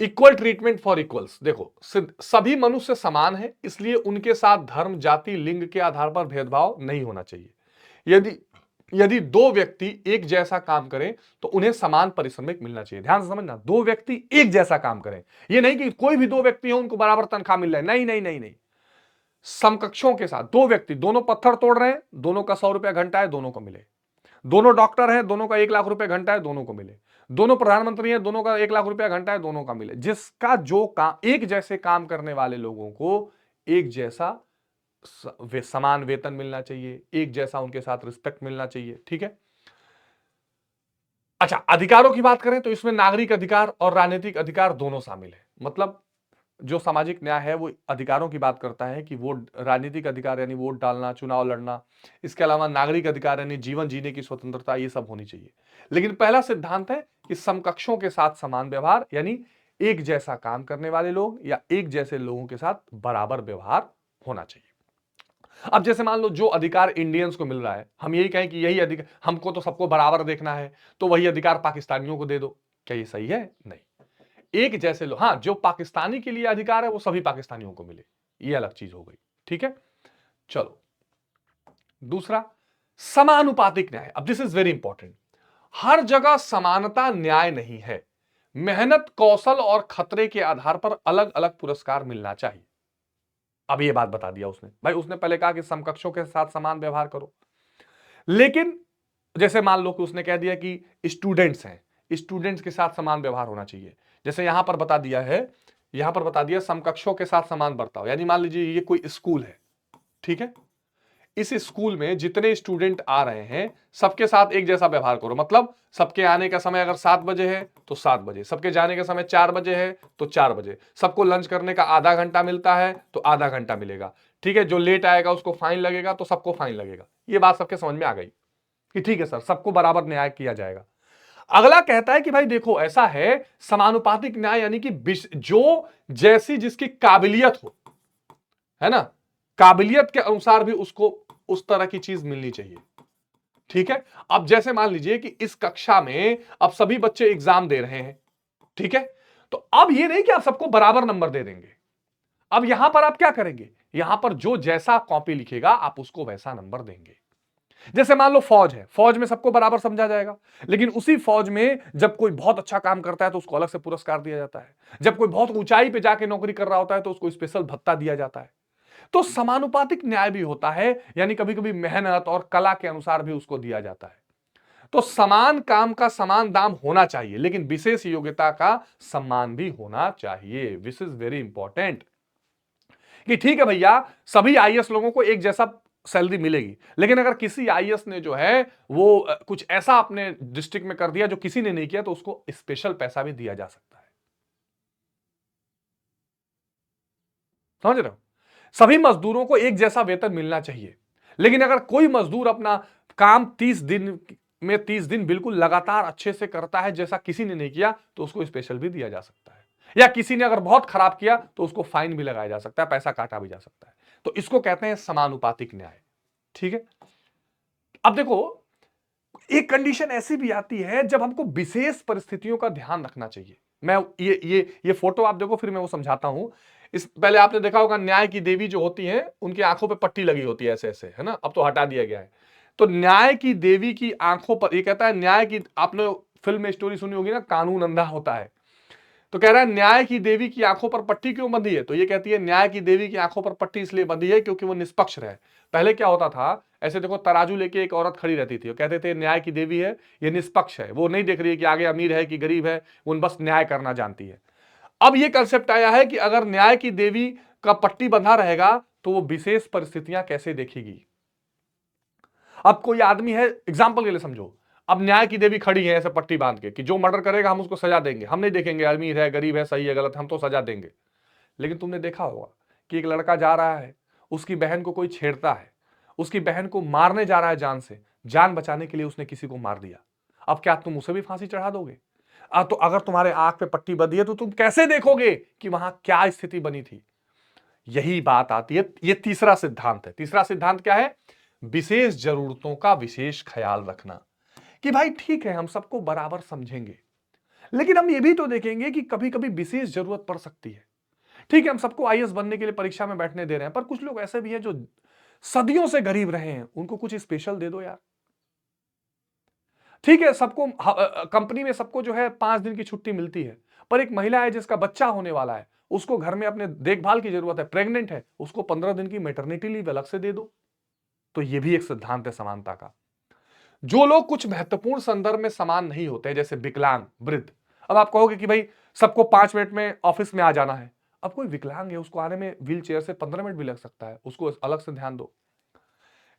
इक्वल ट्रीटमेंट फॉर इक्वल्स। देखो सभी मनुष्य समान है, इसलिए उनके साथ धर्म, जाति, लिंग के आधार पर भेदभाव नहीं होना चाहिए। यदि यदि 2 व्यक्ति एक जैसा काम करें तो उन्हें समान पारिश्रमिक मिलना चाहिए। ध्यान से समझना, 2 व्यक्ति एक जैसा काम करें, ये नहीं कि कोई भी 2 व्यक्ति हो उनको बराबर तनख्वाह मिल रहा है, नहीं नहीं नहीं नहीं। समकक्षों के साथ 2 व्यक्ति, दोनों पत्थर तोड़ रहे हैं, दोनों का 100 रुपया घंटा है, दोनों को मिले। दोनों डॉक्टर हैं, दोनों का 1 लाख रुपए घंटा है, दोनों को मिले। दोनों प्रधानमंत्री हैं, दोनों का 1 लाख रुपया घंटा है, दोनों का मिले। जिसका जो काम, एक जैसे काम करने वाले लोगों को एक जैसा समान वेतन मिलना चाहिए, एक जैसा उनके साथ रिस्पेक्ट मिलना चाहिए। ठीक है, अच्छा, अधिकारों की बात करें तो इसमें नागरिक अधिकार और राजनीतिक अधिकार दोनों शामिल है। मतलब जो सामाजिक न्याय है वो अधिकारों की बात करता है कि वोट, राजनीतिक अधिकार यानी वोट डालना, चुनाव लड़ना, इसके अलावा नागरिक अधिकार यानी जीवन जीने की स्वतंत्रता, ये सब होनी चाहिए। लेकिन पहला सिद्धांत है कि समकक्षों के साथ समान व्यवहार, यानी एक जैसा काम करने वाले लोग या एक जैसे लोगों के साथ बराबर व्यवहार होना चाहिए। अब जैसे मान लो जो अधिकार इंडियंस को मिल रहा है, हम यही कहें कि यही अधिकार, हमको तो सबको बराबर देखना है, तो वही अधिकार पाकिस्तानियों को दे दो, क्या ये सही है? नहीं। एक जैसे लोग, हाँ, जो पाकिस्तानी के लिए अधिकार है वो सभी पाकिस्तानियों को मिले, ये अलग चीज हो गई। ठीक है, चलो दूसरा, समानुपातिक न्याय। अब दिस इज वेरी इंपॉर्टेंट। हर जगह समानता न्याय नहीं है। मेहनत, कौशल और खतरे के आधार पर अलग अलग पुरस्कार मिलना चाहिए। अब ये बात बता दिया उसने, भाई उसने पहले कहा कि समकक्षों के साथ समान व्यवहार करो, लेकिन जैसे मान लो कि उसने कह दिया कि स्टूडेंट्स हैं, स्टूडेंट्स के साथ समान व्यवहार होना चाहिए। जैसे यहां पर बता दिया है, यहां पर बता दिया समकक्षों के साथ समान बर्ताव, यानी मान लीजिए ये कोई स्कूल है, ठीक है, इस स्कूल में जितने स्टूडेंट आ रहे हैं सबके साथ एक जैसा व्यवहार करो। मतलब सबके आने का समय अगर 7 बजे है तो 7 बजे, सबके जाने का समय 4 बजे है तो 4 बजे, सबको लंच करने का आधा घंटा मिलता है तो आधा घंटा मिलेगा। ठीक है, जो लेट आएगा उसको फाइन लगेगा तो सबको फाइन लगेगा। ये बात सबके समझ में आ गई कि ठीक है सर, सबको बराबर न्याय किया जाएगा। अगला कहता है कि भाई देखो ऐसा है, समानुपातिक न्याय यानी कि जो जैसी जिसकी काबिलियत हो, है ना, काबिलियत के अनुसार भी उसको उस तरह की चीज मिलनी चाहिए। ठीक है, अब जैसे मान लीजिए कि इस कक्षा में अब सभी बच्चे एग्जाम दे रहे हैं, ठीक है, तो अब ये नहीं कि आप सबको बराबर नंबर दे देंगे। अब यहां पर आप क्या करेंगे, यहां पर जो जैसा कॉपी लिखेगा आप उसको वैसा नंबर देंगे। जैसे मान लो फौज है, फौज में सबको बराबर समझा जाएगा, लेकिन उसी फौज में जब कोई बहुत अच्छा काम करता है तो उसको अलग से पुरस्कार दिया जाता है। जब कोई बहुत ऊंचाई पे जाके नौकरी कर रहा होता है तो उसको स्पेशल भत्ता दिया जाता है। तो समानुपातिक न्याय भी होता है, यानी कभी कभी मेहनत और कला के अनुसार भी उसको दिया जाता है। तो समान काम का समान दाम होना चाहिए, लेकिन विशेष योग्यता का सम्मान भी होना चाहिए। दिस इज वेरी इंपॉर्टेंट कि ठीक है भैया, सभी आईएएस लोगों को एक जैसा सैलरी मिलेगी, लेकिन अगर किसी आईएएस ने जो है वो कुछ ऐसा अपने डिस्ट्रिक्ट में कर दिया जो किसी ने नहीं किया तो उसको स्पेशल पैसा भी दिया जा सकता है। समझ रहे हो, सभी मजदूरों को एक जैसा वेतन मिलना चाहिए, लेकिन अगर कोई मजदूर अपना काम 30 दिन में 30 दिन बिल्कुल लगातार अच्छे से करता है जैसा किसी ने नहीं किया तो उसको स्पेशल भी दिया जा सकता है। या किसी ने अगर बहुत खराब किया तो उसको फाइन भी लगाया जा सकता है, पैसा काटा भी जा सकता है। तो इसको कहते हैं समानुपातिक न्याय। ठीक है, अब देखो एक कंडीशन ऐसी भी आती है जब हमको विशेष परिस्थितियों का ध्यान रखना चाहिए। मैं ये फोटो आप देखो, फिर मैं वो समझाता हूं। इस पहले आपने देखा होगा न्याय की देवी जो होती है उनकी आंखों पे पट्टी लगी होती है ऐसे ऐसे, है ना, अब तो हटा दिया गया है। तो न्याय की देवी की आंखों पर ये कहता है, न्याय की, आपने फिल्म में स्टोरी सुनी होगी ना, कानून अंधा होता है। तो कह रहा है न्याय की देवी की आंखों पर पट्टी क्यों बंधी है, तो ये कहती है न्याय की देवी की आंखों पर पट्टी इसलिए बंधी है क्योंकि वो निष्पक्ष रहे। पहले क्या होता था, ऐसे देखो तराजू लेके एक औरत खड़ी रहती थी, वो कहते थे न्याय की देवी है, ये निष्पक्ष है, वो नहीं देख रही है कि आगे अमीर है कि गरीब है, वो बस न्याय करना जानती है। अब ये कंसेप्ट आया है कि अगर न्याय की देवी का पट्टी बंधा रहेगा तो वो विशेष परिस्थितियां कैसे देखेगी। अब कोई आदमी है, एग्जाम्पल के लिए समझो, अब न्याय की देवी खड़ी है ऐसे पट्टी बांध के कि जो मर्डर करेगा हम उसको सजा देंगे, हम नहीं देखेंगे अमीर है गरीब है सही है गलत, हम तो सजा देंगे। लेकिन तुमने देखा होगा कि एक लड़का जा रहा है, उसकी बहन को कोई छेड़ता है, उसकी बहन को मारने जा रहा है जान से, जान बचाने के लिए उसने किसी को मार दिया। अब क्या तुम उसे भी फांसी चढ़ा दोगे? तो अगर तुम्हारे आंख पे पट्टी बंधी है तो तुम कैसे देखोगे कि वहां क्या स्थिति बनी थी? यही बात आती है, ये तीसरा सिद्धांत है। तीसरा सिद्धांत क्या है? विशेष जरूरतों का विशेष ख्याल रखना। कि भाई ठीक है हम सबको बराबर समझेंगे, लेकिन हम ये भी तो देखेंगे कि कभी कभी विशेष जरूरत पड़ सकती है। ठीक है, हम सबको आईएएस बनने के लिए परीक्षा में बैठने दे रहे हैं, पर कुछ लोग ऐसे भी हैं जो सदियों से गरीब रहे हैं, उनको कुछ स्पेशल दे दो यार। ठीक है, सबको कंपनी में सबको जो है 5 दिन की छुट्टी मिलती है, पर एक महिला है जिसका बच्चा होने वाला है, उसको घर में अपने देखभाल की जरूरत है, प्रेग्नेंट है, उसको 15 दिन की मैटरनिटी लीव अलग से दे दो। तो ये भी एक सिद्धांत है समानता का। जो लोग कुछ महत्वपूर्ण संदर्भ में समान नहीं होते, जैसे विकलांग, वृद्ध। अब आप कहोगे कि भाई सबको 5 मिनट में ऑफिस में आ जाना है। अब कोई विकलांग है, उसको आने में व्हील चेयर से 15 मिनट भी लग सकता है, उसको अलग से ध्यान दो।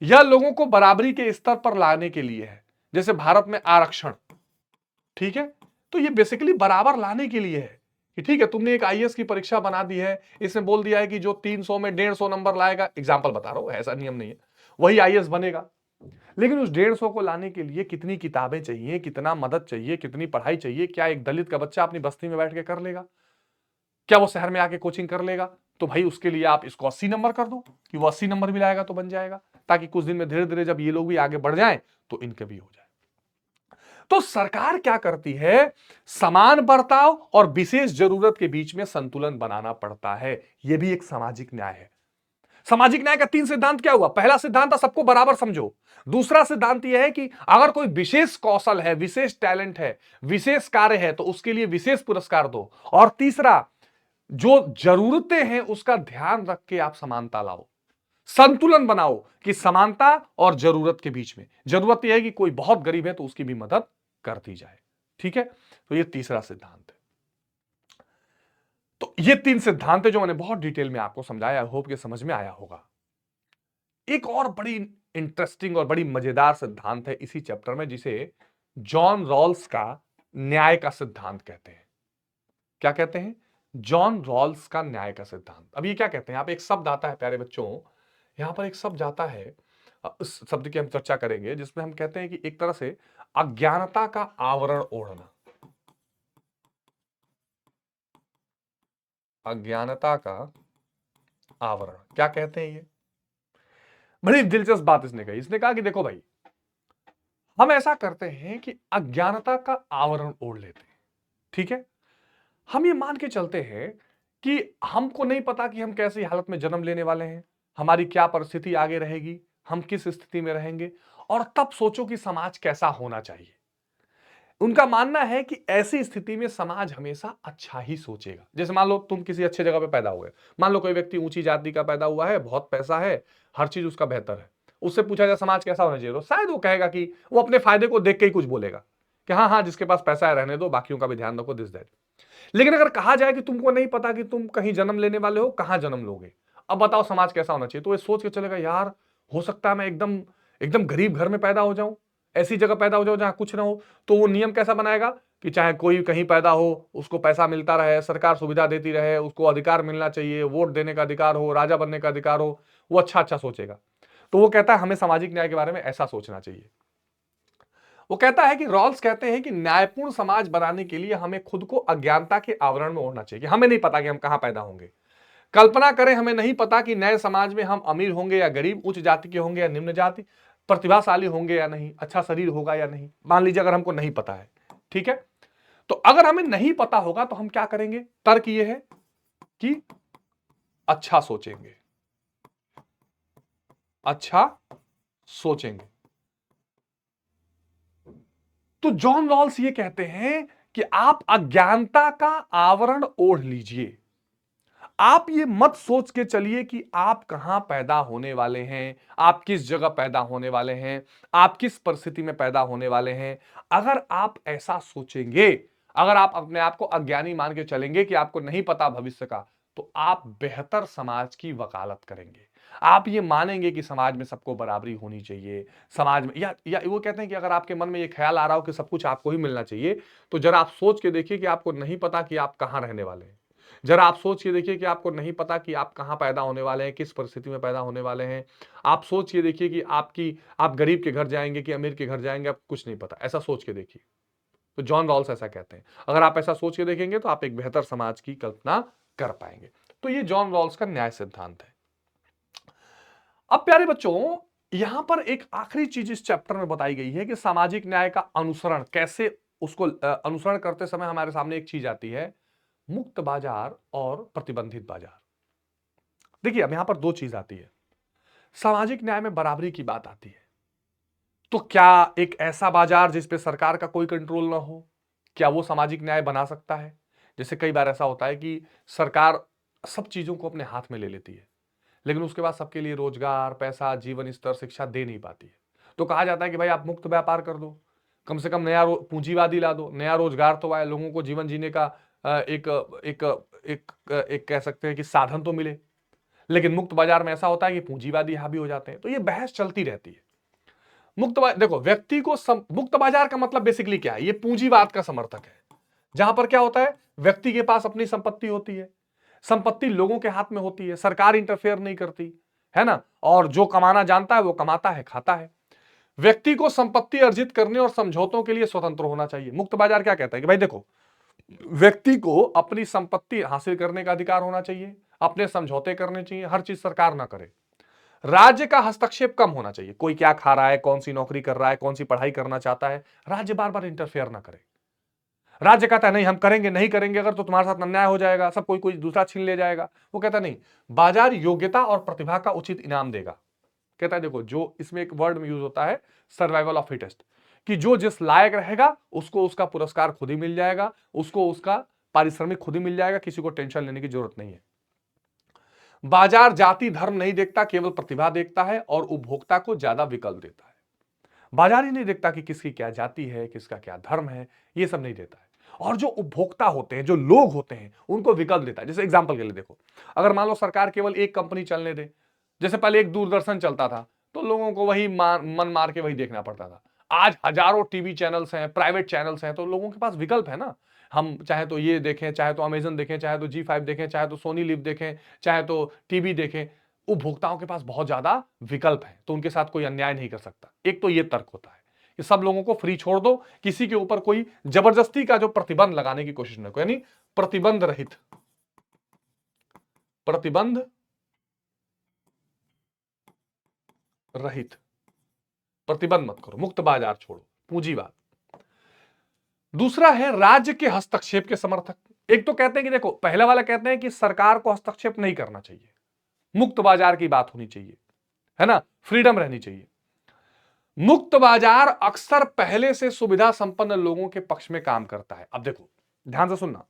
यह लोगों को बराबरी के स्तर पर लाने के लिए है, जैसे भारत में आरक्षण। ठीक है, तो ये बेसिकली बराबर लाने के लिए है कि ठीक है तुमने एक आईएएस की परीक्षा बना दी है, इसमें बोल दिया है कि जो 300 में 150 नंबर लाएगा, एग्जाम्पल बता रहा हूं, ऐसा नियम नहीं है, वही आईएएस बनेगा। लेकिन उस 150 को लाने के लिए कितनी किताबें चाहिए, कितना मदद चाहिए, कितनी पढ़ाई चाहिए? क्या एक दलित का बच्चा अपनी बस्ती में बैठ के कर लेगा? क्या वो शहर में आके कोचिंग कर लेगा? तो भाई उसके लिए आप इसको 80 नंबर कर दो कि वो 80 नंबर भी लाएगा तो बन जाएगा, ताकि कुछ दिन में धीरे धीरे जब ये लोग भी आगे बढ़ जाएं तो इनके भी हो जाए। तो सरकार क्या करती है? समान बर्ताव और विशेष जरूरत के बीच में संतुलन बनाना पड़ता है। यह भी एक सामाजिक न्याय है। सामाजिक न्याय का 3 सिद्धांत क्या हुआ? पहला सिद्धांत था सबको बराबर समझो। दूसरा सिद्धांत यह है कि अगर कोई विशेष कौशल है, विशेष टैलेंट है, विशेष कार्य है तो उसके लिए विशेष पुरस्कार दो। और तीसरा, जो जरूरतें हैं उसका ध्यान रख के आप समानता लाओ, संतुलन बनाओ कि समानता और जरूरत के बीच में। जरूरत यह है कि कोई बहुत गरीब है तो उसकी भी मदद कर दी जाए। ठीक है, तो यह तीसरा सिद्धांत है। तो ये 3 सिद्धांत है जो मैंने बहुत डिटेल में आपको समझाया, होप कि समझ में आया होगा। एक और बड़ी इंटरेस्टिंग और बड़ी मजेदार सिद्धांत है इसी चैप्टर में, जिसे जॉन रॉल्स का न्याय का सिद्धांत कहते हैं। क्या कहते हैं? जॉन रॉल्स का न्याय का सिद्धांत। अब ये क्या कहते हैं? आप एक शब्द आता है प्यारे बच्चों, यहां पर एक शब्द आता है, उस शब्द की हम चर्चा करेंगे, जिसमें हम कहते हैं कि एक तरह से अज्ञानता का आवरण ओढ़ना। अज्ञानता का आवरण क्या कहते हैं? ये बड़ी दिलचस्प बात इसने कही। इसने कहा कि देखो भाई, हम ऐसा करते हैं कि अज्ञानता का आवरण ओढ़ लेते हैं, ठीक है? हम ये मान के चलते हैं कि हमको नहीं पता कि हम कैसी हालत में जन्म लेने वाले हैं, हमारी क्या परिस्थिति आगे रहेगी, हम किस स्थिति में रहेंगे, और तब सोचो कि समाज कैसा होना चाहिए। उनका मानना है कि ऐसी स्थिति में समाज हमेशा अच्छा ही सोचेगा। जैसे मान लो तुम किसी अच्छे जगह पे पैदा हुए, मान लो कोई व्यक्ति ऊंची जाति का पैदा हुआ है, बहुत पैसा है, हर चीज उसका बेहतर है, उससे पूछा जाए समाज कैसा होना चाहिए, तो शायद वो कहेगा कि वो अपने फायदे को देख के ही कुछ बोलेगा कि हाँ हाँ, जिसके पास पैसा है रहने दो, बाकियों का भी ध्यान रखो, दिस दैट। लेकिन अगर कहा जाए कि तुमको नहीं पता कि तुम कहीं जन्म लेने वाले हो, कहां जन्म लोगे, अब बताओ समाज कैसा होना चाहिए, तो ये सोच के चलेगा यार, हो सकता है मैं एकदम एकदम गरीब घर में पैदा हो जाऊं, ऐसी जगह पैदा हो जाऊं जहां कुछ ना हो। तो वो नियम कैसा बनाएगा कि चाहे कोई कहीं पैदा हो, उसको पैसा मिलता रहे, सरकार सुविधा देती रहे, उसको अधिकार मिलना चाहिए, वोट देने का अधिकार हो, राजा बनने का अधिकार हो, वो अच्छा अच्छा सोचेगा। तो वो कहता है हमें सामाजिक न्याय के बारे में ऐसा सोचना चाहिए। वो कहता है कि रॉल्स कहते हैं कि न्यायपूर्ण समाज बनाने के लिए हमें खुद को अज्ञानता के आवरण में ओढ़ना चाहिए, कि हमें नहीं पता कि हम कहां पैदा होंगे। कल्पना करें हमें नहीं पता कि नए समाज में हम अमीर होंगे या गरीब, उच्च जाति के होंगे या निम्न जाति, प्रतिभाशाली होंगे या नहीं, अच्छा शरीर होगा या नहीं। मान लीजिए अगर हमको नहीं पता है, ठीक है, तो अगर हमें नहीं पता होगा तो हम क्या करेंगे? तर्क ये है कि अच्छा सोचेंगे, अच्छा सोचेंगे। तो जॉन रॉल्स ये कहते हैं कि आप अज्ञानता का आवरण ओढ़ लीजिए। आप ये मत सोच के चलिए कि आप कहां पैदा होने वाले हैं, आप किस जगह पैदा होने वाले हैं, आप किस परिस्थिति में पैदा होने वाले हैं। अगर आप ऐसा सोचेंगे, अगर आप अपने आप को अज्ञानी मान के चलेंगे कि आपको नहीं पता भविष्य का, तो आप बेहतर समाज की वकालत करेंगे। आप ये मानेंगे कि समाज में सबको बराबरी होनी चाहिए, समाज में, या वो कहते हैं कि अगर आपके मन में ये ख्याल आ रहा हो कि सब कुछ आपको ही मिलना चाहिए, तो जरा आप सोच के देखिए कि आपको नहीं पता कि आप कहां रहने वाले हैं। जरा आप सोच के देखिए कि आपको नहीं पता कि आप कहां पैदा होने वाले हैं, किस परिस्थिति में पैदा होने वाले हैं। आप सोच के देखिए कि आप गरीब के घर जाएंगे कि अमीर के घर जाएंगे, आपको कुछ नहीं पता। ऐसा सोच के देखिए। तो जॉन रॉल्स ऐसा कहते हैं, अगर आप ऐसा सोच के देखेंगे तो आप एक बेहतर समाज की कल्पना कर पाएंगे। तो ये जॉन रॉल्स का न्याय सिद्धांत है। अब प्यारे बच्चों, यहां पर एक आखिरी चीज इस चैप्टर में बताई गई है कि सामाजिक न्याय का अनुसरण कैसे, उसको अनुसरण करते समय हमारे सामने एक चीज आती है, मुक्त बाजार और प्रतिबंधित बाजार। देखिए अब यहां पर दो चीज आती है। सामाजिक न्याय में बराबरी की बात आती है, तो क्या एक ऐसा बाजार जिस पे सरकार का कोई कंट्रोल ना हो, क्या वो सामाजिक न्याय बना सकता है? जैसे कई बार ऐसा होता है कि सरकार सब चीजों को अपने हाथ में ले लेती है, लेकिन उसके बाद सबके लिए रोजगार, पैसा, जीवन स्तर, शिक्षा दे नहीं पाती है। तो कहा जाता है कि भाई आप मुक्त व्यापार कर दो, कम से कम नया पूंजीवादी ला दो, नया रोजगार तो आए, लोगों को जीवन जीने का एक एक एक एक कह सकते हैं कि साधन तो मिले। लेकिन मुक्त बाजार में ऐसा होता है कि पूंजीवादी हावी हो जाते हैं, तो ये बहस चलती रहती है। देखो, व्यक्ति को मुक्त बाजार का मतलब बेसिकली क्या है? ये पूंजीवाद का समर्थक है, जहां पर क्या होता है, व्यक्ति के पास अपनी संपत्ति होती है, संपत्ति लोगों के हाथ में होती है, सरकार इंटरफेयर नहीं करती है ना, और जो कमाना जानता है वो कमाता है, खाता है। व्यक्ति को संपत्ति अर्जित करने और समझौतों के लिए स्वतंत्र होना चाहिए। मुक्त बाजार क्या कहता है कि भाई देखो, व्यक्ति को अपनी संपत्ति हासिल करने का अधिकार होना चाहिए, अपने समझौते करने चाहिए, हर चीज सरकार ना करे। राज्य का हस्तक्षेप कम होना चाहिए, कोई क्या खा रहा है, कौन सी नौकरी कर रहा है, कौन सी पढ़ाई करना चाहता है, राज्य बार बार इंटरफेयर ना करे। राज्य कहता है नहीं हम करेंगे, नहीं करेंगे अगर तो तुम्हारे साथ अन्याय हो जाएगा, सब कोई कोई दूसरा छीन ले जाएगा। वो कहता नहीं, बाजार योग्यता और प्रतिभा का उचित इनाम देगा। कहता है देखो, जो इसमें एक वर्ड में यूज होता है, सर्वाइवल ऑफ फिटेस्ट, कि जो जिस लायक रहेगा उसको उसका पुरस्कार खुद ही मिल जाएगा, उसको उसका पारिश्रमिक खुद ही मिल जाएगा, किसी को टेंशन लेने की जरूरत नहीं है। बाजार जाति धर्म नहीं देखता, केवल प्रतिभा देखता है और उपभोक्ता को ज्यादा विकल्प देता है। बाजार ही नहीं देखता कि किसकी क्या जाति है, किसका क्या धर्म है, ये सब नहीं देता है। और जो उपभोक्ता होते हैं, जो लोग होते हैं, उनको विकल्प देता है। जैसे एग्जांपल के लिए देखो, अगर मान लो सरकार केवल एक कंपनी चलने दे, जैसे पहले एक दूरदर्शन चलता था तो लोगों को वही मन मार के वही देखना पड़ता था। आज हजारों टीवी चैनल्स हैं, प्राइवेट चैनल्स हैं, तो लोगों के पास विकल्प है ना। हम चाहे तो ये देखें, चाहे तो अमेजन देखें, चाहे तो जी5 देखें, चाहे तो सोनी लिव देखें, चाहे तो टीवी देखें। उपभोक्ताओं के पास बहुत ज्यादा विकल्प है, तो उनके साथ कोई अन्याय नहीं कर सकता। एक तो ये तर्क होता है कि सब लोगों को फ्री छोड़ दो, किसी के ऊपर कोई जबरदस्ती का जो प्रतिबंध लगाने की कोशिश न करो, यानी प्रतिबंध रहित, प्रतिबंध रहित, प्रतिबंध मत करो, मुक्त बाजार छोड़ो, पूंजीवाद। दूसरा है राज्य के हस्तक्षेप के समर्थक। एक तो कहते हैं कि देखो, पहला वाला कहते हैं कि सरकार को हस्तक्षेप नहीं करना चाहिए, मुक्त बाजार की बात होनी चाहिए, है ना, फ्रीडम रहनी चाहिए। मुक्त बाजार अक्सर पहले से सुविधा संपन्न लोगों के पक्ष में काम करता है। अब देखो, ध्यान से सुनना,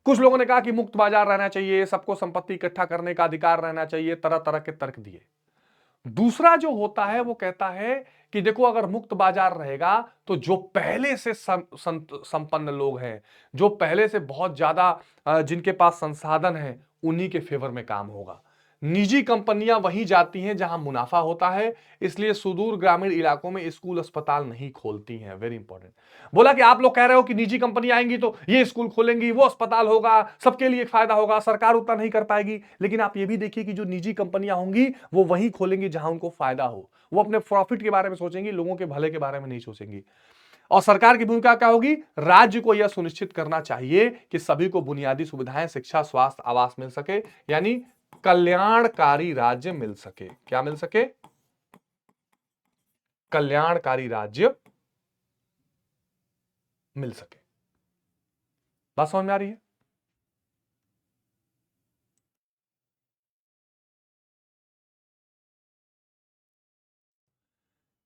कुछ लोगों ने कहा कि मुक्त बाजार रहना चाहिए, सबको संपत्ति इकट्ठा करने का अधिकार रहना चाहिए, तरह तरह के तर्क दिए। दूसरा जो होता है वो कहता है कि देखो, अगर मुक्त बाजार रहेगा तो जो पहले से संपन्न लोग हैं, जो पहले से बहुत ज्यादा जिनके पास संसाधन है, उन्हीं के फेवर में काम होगा। निजी कंपनियां वहीं जाती हैं जहां मुनाफा होता है, इसलिए सुदूर ग्रामीण इलाकों में स्कूल अस्पताल नहीं खोलती हैं। Very important. बोला कि आप लोग कह रहे हो कि निजी कंपनी आएंगी तो ये स्कूल खोलेंगी, वो अस्पताल होगा, सबके लिए फायदा होगा, सरकार उतना नहीं कर पाएगी। लेकिन आप ये भी देखिए कि जो निजी कंपनियां होंगी वो वहीं खोलेंगी जहां उनको फायदा हो। वो अपने प्रॉफिट के बारे में सोचेंगी, लोगों के भले के बारे में नहीं सोचेंगी। और सरकार की भूमिका क्या होगी? राज्य को यह सुनिश्चित करना चाहिए कि सभी को बुनियादी सुविधाएं, शिक्षा, स्वास्थ्य, आवास मिल सके, यानी कल्याणकारी राज्य मिल सके। क्या मिल सके? कल्याणकारी राज्य मिल सके। बात समझ में आ रही है?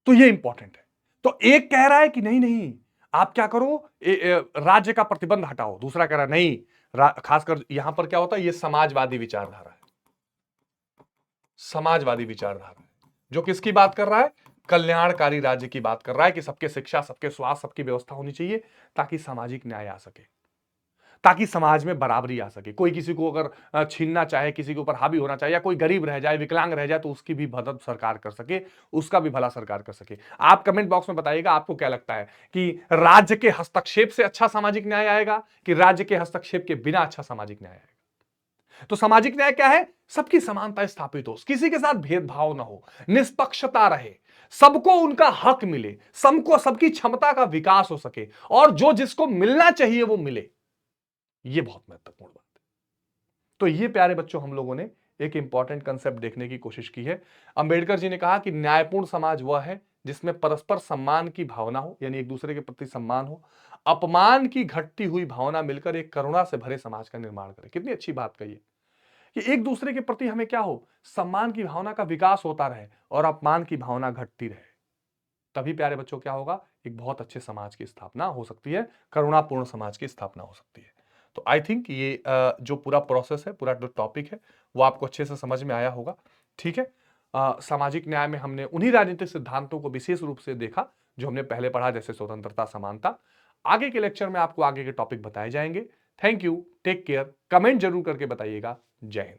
तो ये इंपॉर्टेंट है। तो एक कह रहा है कि नहीं नहीं, आप क्या करो, राज्य का प्रतिबंध हटाओ। दूसरा कह रहा है नहीं, खासकर यहां पर क्या होता है, ये समाजवादी विचारधारा है। समाजवादी विचारधारा है जो किसकी बात कर रहा है? कल्याणकारी राज्य की बात कर रहा है कि सबके शिक्षा, सबके स्वास्थ्य, सबकी व्यवस्था होनी चाहिए ताकि सामाजिक न्याय आ सके, ताकि समाज में बराबरी आ सके। कोई किसी को अगर छीनना चाहे, किसी के ऊपर हावी होना चाहे, या कोई गरीब रह जाए, विकलांग रह जाए, तो उसकी भी मदद सरकार कर सके, उसका भी भला सरकार कर सके। आप कमेंट बॉक्स में बताइएगा आपको क्या लगता है कि राज्य के हस्तक्षेप से अच्छा सामाजिक न्याय आएगा कि राज्य के हस्तक्षेप के बिना अच्छा सामाजिक न्याय आएगा? तो सामाजिक न्याय क्या है? सबकी समानता स्थापित हो, किसी के साथ भेदभाव ना हो, निष्पक्षता रहे, सबको उनका हक मिले, सबको सबकी क्षमता का विकास हो सके, और जो जिसको मिलना चाहिए वो मिले। ये बहुत महत्वपूर्ण बात है। तो ये प्यारे बच्चों, हम लोगों ने एक इंपॉर्टेंट कंसेप्ट देखने की कोशिश की है। अंबेडकर जी ने कहा कि न्यायपूर्ण समाज वह है जिसमें परस्पर सम्मान की भावना हो, यानी एक दूसरे के प्रति सम्मान हो, अपमान की घटती हुई भावना मिलकर एक करुणा से भरे समाज का निर्माण करे। कितनी अच्छी बात कही है कि एक दूसरे के प्रति हमें क्या हो, सम्मान की भावना का विकास होता रहे और अपमान की भावना घटती रहे। तभी प्यारे बच्चों क्या होगा, एक बहुत अच्छे समाज की स्थापना हो सकती है, करुणापूर्ण समाज की स्थापना हो सकती है। तो आई थिंक ये जो पूरा प्रोसेस है, पूरा जो टॉपिक है, वो आपको अच्छे से समझ में आया होगा। ठीक है। सामाजिक न्याय में हमने उन्हीं राजनीतिक सिद्धांतों को विशेष रूप से देखा जो हमने पहले पढ़ा, जैसे स्वतंत्रता, समानता। आगे के लेक्चर में आपको आगे के टॉपिक बताए जाएंगे। Thank you, take care, comment जरूर करके बताइएगा। जय हिंद।